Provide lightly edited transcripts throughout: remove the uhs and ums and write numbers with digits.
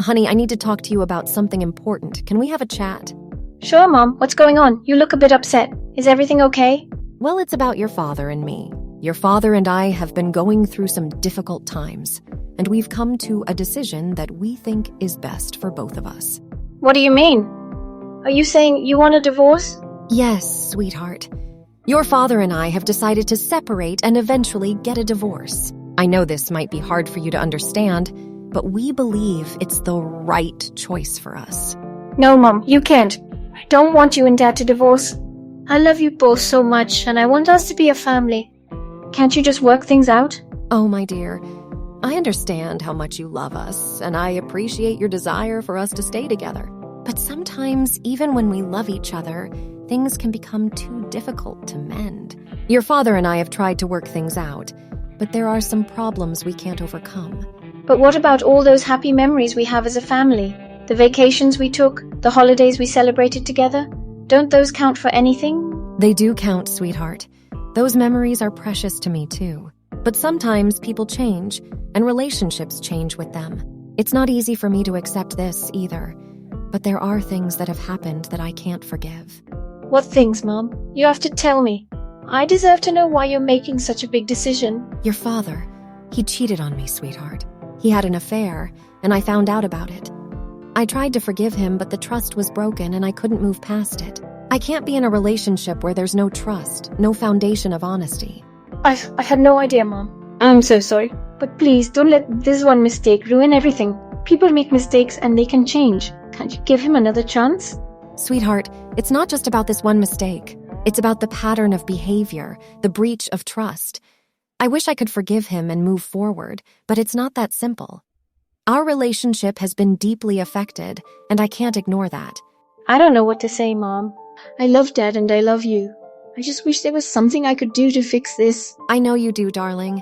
Honey, I need to talk to you about something important. Can we have a chat? Sure, Mom. What's going on? You look a bit upset. Is everything okay? Well, it's about your father and me. Your father and I have been going through some difficult times, and we've come to a decision that we think is best for both of us. What do you mean? Are you saying you want a divorce? Yes, sweetheart. Your father and I have decided to separate and eventually get a divorce. I know this might be hard for you to understand, but we believe it's the right choice for us. No, Mom, you can't. I don't want you and Dad to divorce. I love you both so much, and I want us to be a family. Can't you just work things out? Oh, my dear, I understand how much you love us, and I appreciate your desire for us to stay together. But sometimes, even when we love each other, things can become too difficult to mend. Your father and I have tried to work things out, but there are some problems we can't overcome. But what about all those happy memories we have as a family? The vacations we took, the holidays we celebrated together? Don't those count for anything? They do count, sweetheart. Those memories are precious to me, too. But sometimes people change, and relationships change with them. It's not easy for me to accept this, either. But there are things that have happened that I can't forgive. What things, Mom? You have to tell me. I deserve to know why you're making such a big decision. Your father, he cheated on me, sweetheart. He had an affair, and I found out about it. I tried to forgive him, but the trust was broken and I couldn't move past it. I can't be in a relationship where there's no trust, no foundation of honesty. I had no idea, Mom. I'm so sorry. But please, don't let this one mistake ruin everything. People make mistakes and they can change. Can't you give him another chance? Sweetheart, it's not just about this one mistake. It's about the pattern of behavior, the breach of trust. I wish I could forgive him and move forward, but it's not that simple. Our relationship has been deeply affected, and I can't ignore that. I don't know what to say, Mom. I love Dad and I love you. I just wish there was something I could do to fix this. I know you do, darling,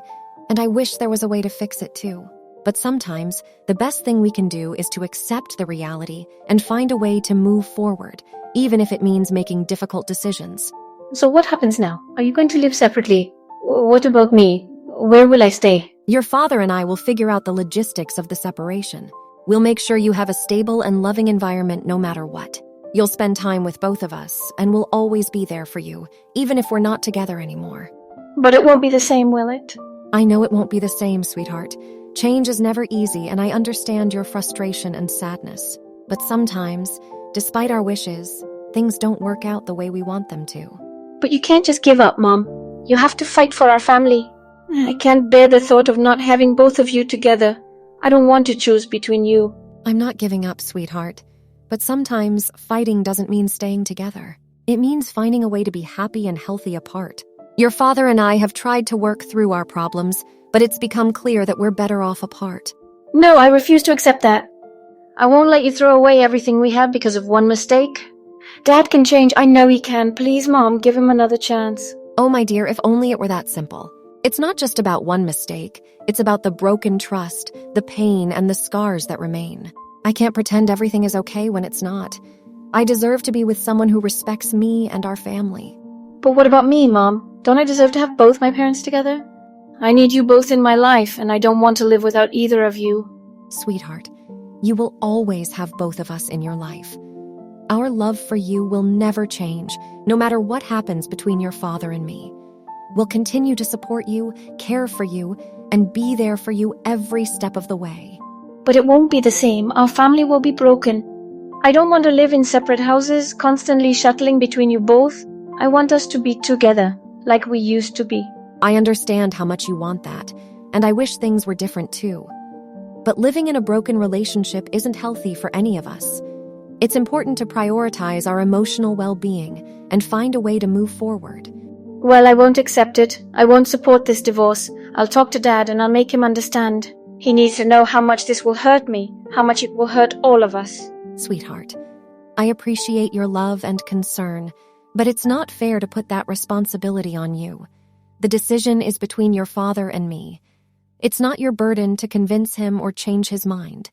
and I wish there was a way to fix it too. But sometimes, the best thing we can do is to accept the reality and find a way to move forward, even if it means making difficult decisions. So what happens now? Are you going to live separately? What about me? Where will I stay? Your father and I will figure out the logistics of the separation. We'll make sure you have a stable and loving environment no matter what. You'll spend time with both of us, and we'll always be there for you, even if we're not together anymore. But it won't be the same, will it? I know it won't be the same, sweetheart. Change is never easy, and I understand your frustration and sadness. But sometimes, despite our wishes, things don't work out the way we want them to. But you can't just give up, Mom. You have to fight for our family. I can't bear the thought of not having both of you together. I don't want to choose between you. I'm not giving up, sweetheart. But sometimes, fighting doesn't mean staying together. It means finding a way to be happy and healthy apart. Your father and I have tried to work through our problems, but it's become clear that we're better off apart. No, I refuse to accept that. I won't let you throw away everything we have because of one mistake. Dad can change. I know he can. Please, Mom, give him another chance. Oh, my dear, if only it were that simple. It's not just about one mistake. It's about the broken trust, the pain, and the scars that remain. I can't pretend everything is okay when it's not. I deserve to be with someone who respects me and our family. But what about me, Mom? Don't I deserve to have both my parents together? I need you both in my life, and I don't want to live without either of you. Sweetheart, you will always have both of us in your life. Our love for you will never change, no matter what happens between your father and me. We'll continue to support you, care for you, and be there for you every step of the way. But it won't be the same. Our family will be broken. I don't want to live in separate houses, constantly shuttling between you both. I want us to be together, like we used to be. I understand how much you want that, and I wish things were different too. But living in a broken relationship isn't healthy for any of us. It's important to prioritize our emotional well-being and find a way to move forward. Well, I won't accept it. I won't support this divorce. I'll talk to Dad and I'll make him understand. He needs to know how much this will hurt me, how much it will hurt all of us. Sweetheart, I appreciate your love and concern, but it's not fair to put that responsibility on you. The decision is between your father and me. It's not your burden to convince him or change his mind.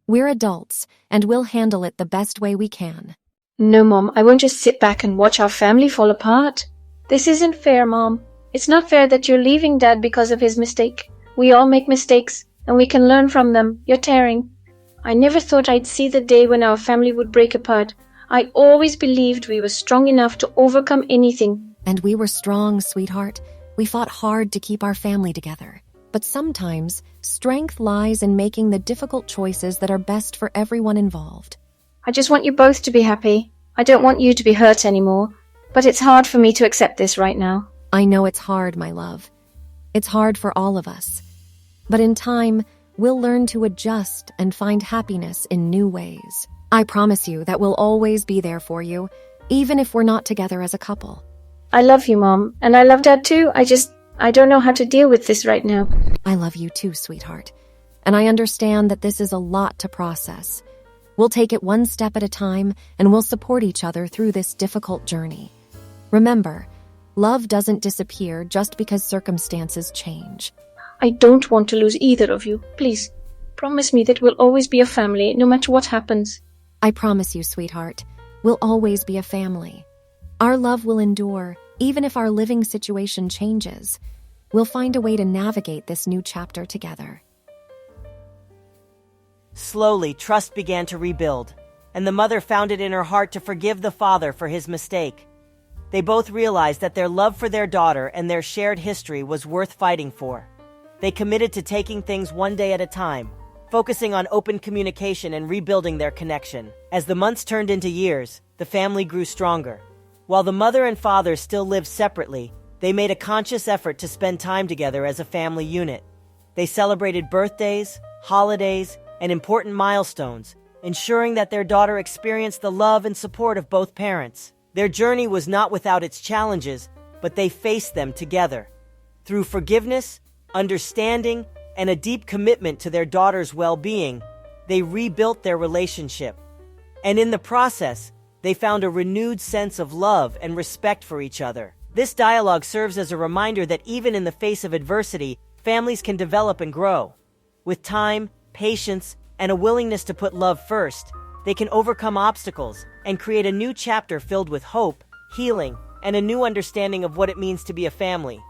We're adults, and we'll handle it the best way we can. No, Mom, I won't just sit back and watch our family fall apart. This isn't fair, Mom. It's not fair that you're leaving Dad because of his mistake. We all make mistakes, and we can learn from them. You're tearing. I never thought I'd see the day when our family would break apart. I always believed we were strong enough to overcome anything. And we were strong, sweetheart. We fought hard to keep our family together. But sometimes, strength lies in making the difficult choices that are best for everyone involved. I just want you both to be happy. I don't want you to be hurt anymore. But it's hard for me to accept this right now. I know it's hard, my love. It's hard for all of us. But in time, we'll learn to adjust and find happiness in new ways. I promise you that we'll always be there for you, even if we're not together as a couple. I love you, Mom. And I love Dad too. I don't know how to deal with this right now. I love you too, sweetheart. And I understand that this is a lot to process. We'll take it one step at a time, and we'll support each other through this difficult journey. Remember, love doesn't disappear just because circumstances change. I don't want to lose either of you. Please, promise me that we'll always be a family, no matter what happens. I promise you, sweetheart, we'll always be a family. Our love will endure, even if our living situation changes. We'll find a way to navigate this new chapter together. Slowly, trust began to rebuild, and the mother found it in her heart to forgive the father for his mistake. They both realized that their love for their daughter and their shared history was worth fighting for. They committed to taking things one day at a time, focusing on open communication and rebuilding their connection. As the months turned into years, the family grew stronger. While the mother and father still lived separately, they made a conscious effort to spend time together as a family unit. They celebrated birthdays, holidays, and important milestones, ensuring that their daughter experienced the love and support of both parents. Their journey was not without its challenges, but they faced them together. Through forgiveness, understanding, and a deep commitment to their daughter's well-being, they rebuilt their relationship. And in the process, they found a renewed sense of love and respect for each other. This dialogue serves as a reminder that even in the face of adversity, families can develop and grow. With time, patience, and a willingness to put love first, they can overcome obstacles and create a new chapter filled with hope, healing, and a new understanding of what it means to be a family.